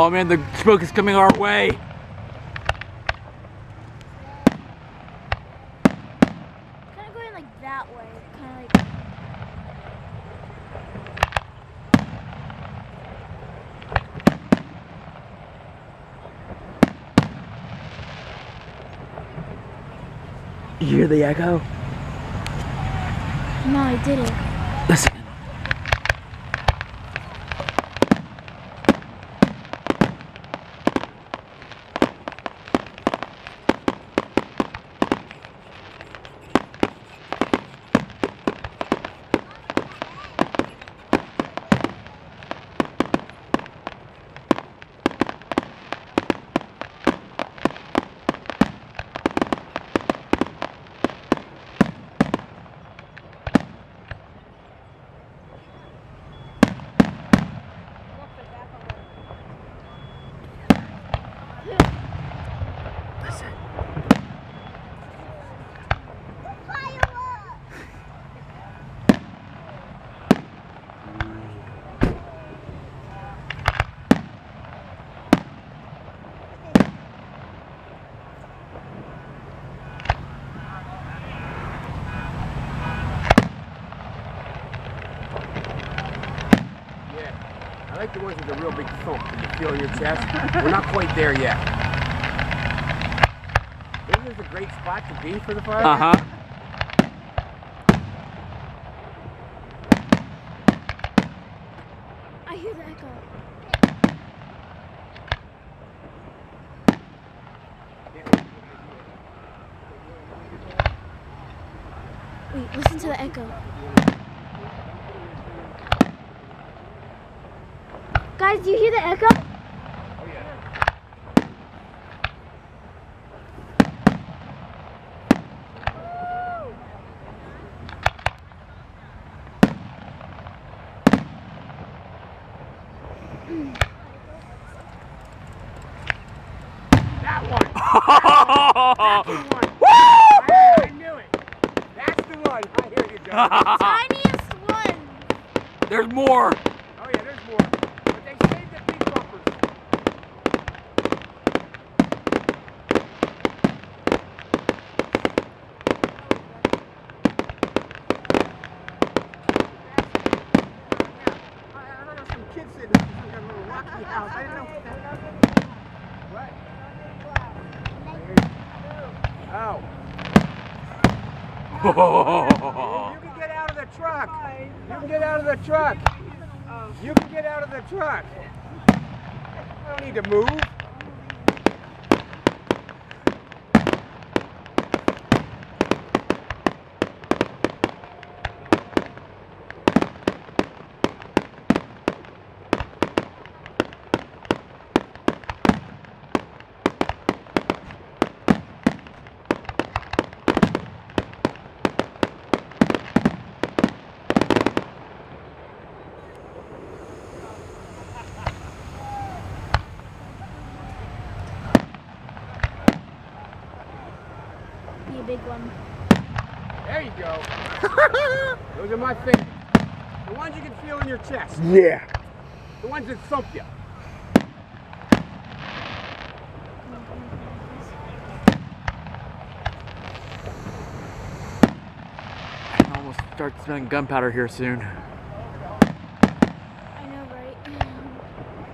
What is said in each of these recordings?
Oh man, the smoke is coming our way. Kind of going like that way. Kind of like. You hear the echo? No, I didn't. Listen. I like the ones with the real big thump that you feel in your chest. We're not quite there yet. This is a great spot to be for the fire. Uh-huh. I hear the echo. Wait, listen to the echo. Guys, do you hear the echo? Oh yeah. That one! That's the one! I knew it! That's the one! I hear you, John. Tiniest one. There's more. Oh yeah, there's more. But they saved the big bumpers. I heard of some kids sitting in some kind of little rocky house. I didn't know what that was. What? Oh. You can get out of the truck. You can get out of the truck. You can get out of the truck. I don't need to move. Be a big one. There you go. Those are my favorites. The ones you can feel in your chest. Yeah. The ones that thump you. I can almost start smelling gunpowder here soon. I know, right?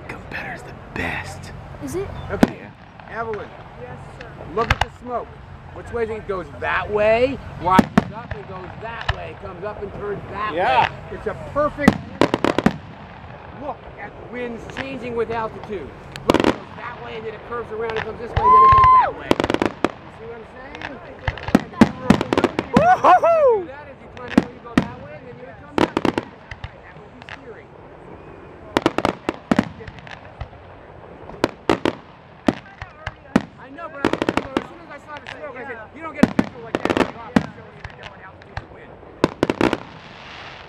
Gunpowder's the best. Is it? Okay, Evelyn. Yes, sir. Look at the smoke. Which way it goes that way, rises up and goes that way, comes up and turns that way. It's a perfect look at the winds changing with altitude. Look, it goes that way and then it curves around and comes this way and then it goes that way. You see what I'm saying? Woo-hoo-hoo! That is, you climb when you go that way and then you come that way. That will be steering. I know, but as soon as I saw the smoke, I said, you don't get a picture like that.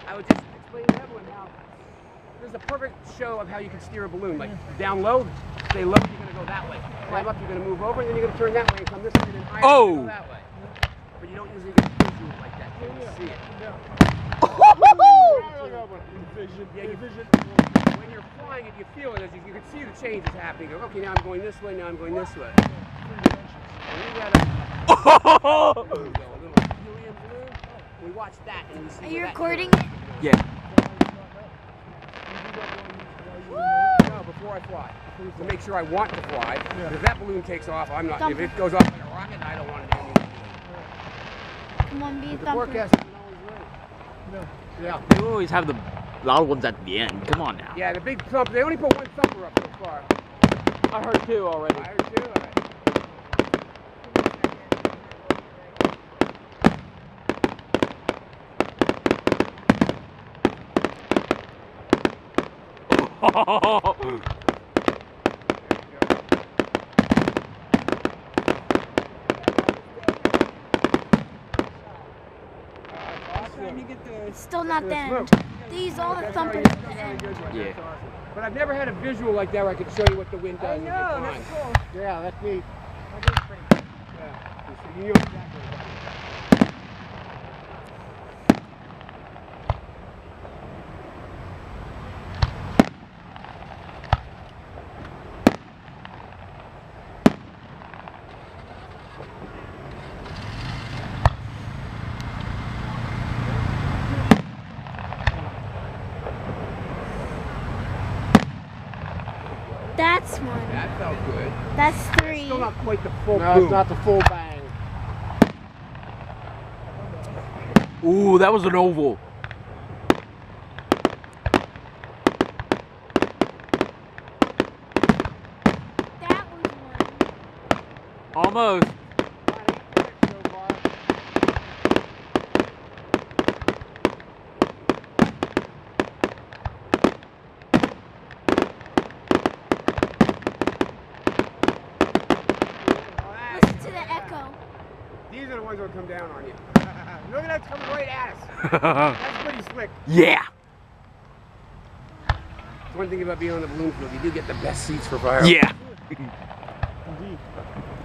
I would just explain to everyone how there's a perfect show of how you can steer a balloon. Like down low, stay low, you're going to go that way. Climb up, you're going to move over, and then you're going to turn that way and come this way, and then higher, and go that way. But you don't usually get a visual like that. You see it. Yeah, when you're flying it, you feel it. You can see the changes happening. Okay, now I'm going this way. Now I'm going this way. And you got a little helium balloon. We watch that and we see. Are you recording it? Yeah. No, before I fly. To make sure I want to fly. Yeah. If that balloon takes off, I'm not. If it goes off like a rocket, I don't want it anymore. Come on, be a The thumper. forecast isn't always right. No. Yeah. You always have the loud ones at the end. Come on now. Yeah, the big thumper. They only put one thumper up so far. I heard 2 already. I heard 2. All right. It's still not the end. These all the thumpers at the end. Yeah. But I've never had a visual like that where I could show you what the wind does. I know, that's cool. Yeah, that's neat. That is pretty cool. Yeah. So you know exactly what that is. That's one. That felt good. That's 3. Still not quite the full No, boom. it's not the full bang. Ooh, that was an oval. That was one. Almost. Listen to the echo. These are the ones that will come down on you. Look at that, it's coming right at us. That's pretty slick. Yeah. One thing about being on the balloon field, you do get the best seats for fire. Yeah. Indeed.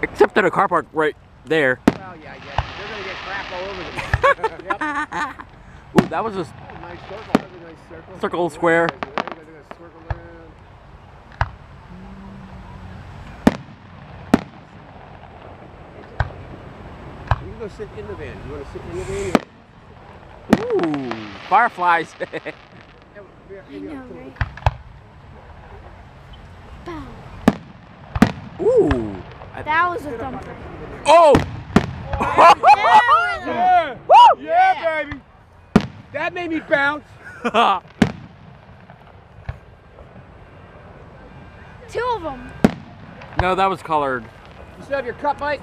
Except at a car park right there. Well, yeah, I guess. They're going to get crap all over them. Yep. Ooh, that was a Oh, nice circle. That's a nice circle. circle square. They're going to circle around. You can go sit in the van. You want to sit in the van? Ooh, fireflies. I know, right? Bow. Ooh. That was a thumper. Oh! Yeah! Woo! Yeah, baby! That made me bounce. 2 of them. No, that was colored. You still have your cup, Mike?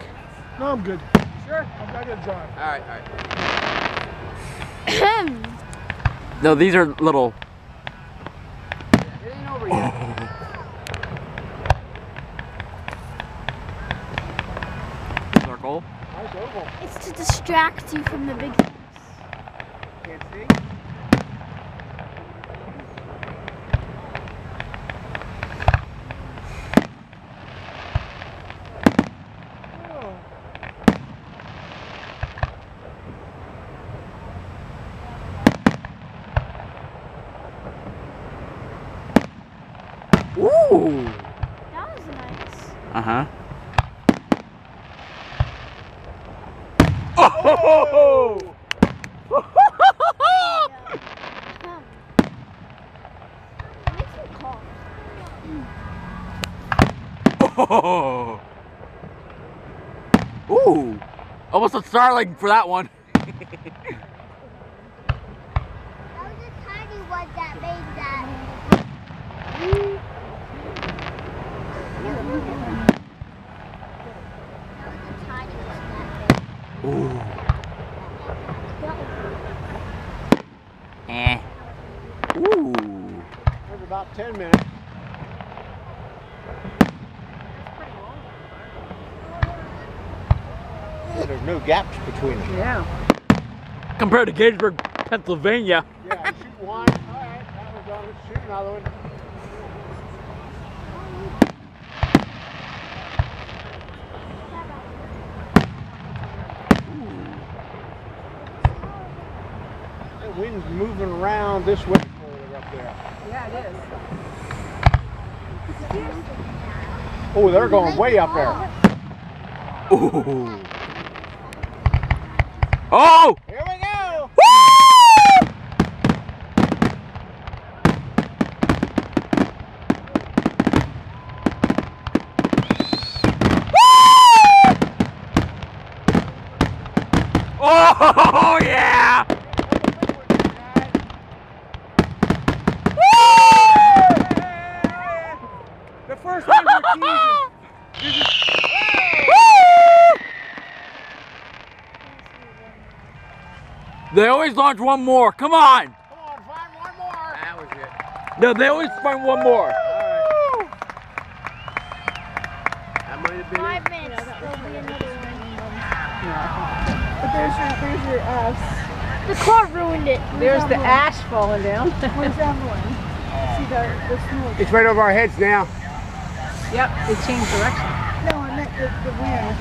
No, I'm good. Sure? I'm not gonna drive. All right, all right. No, these are little. It ain't over yet. Circle. Nice oval. It's to distract you from the big things. Can't see? Ooh. That was nice. Uh-huh. Oh! Makes me cough. Oh! Ooh! Almost a starling for that one. That was a tiny one that made that. That was a tiny one that Ooh. made. Eh. Ooh. There's about 10 minutes. There's no gaps between them. Yeah. Compared to Gettysburg, Pennsylvania. Yeah, you shoot one. All right, that was done. Let's shoot another one. That wind's moving around this way further up there. Yeah, it is. Oh, they're going way up there. Ooh. Oh! Here we go! Woo! Oh yeah! The first one were teasing. They always launch one more. Come on! Come on, find one more. That was it. No, they always find one more. That might have been 5 minutes. There'll be another one. But there's your The car ruined it. there's the ash falling down. Where's Evelyn? See the smoke. It's right over our heads now. Yep, it changed direction. No, I meant the wind.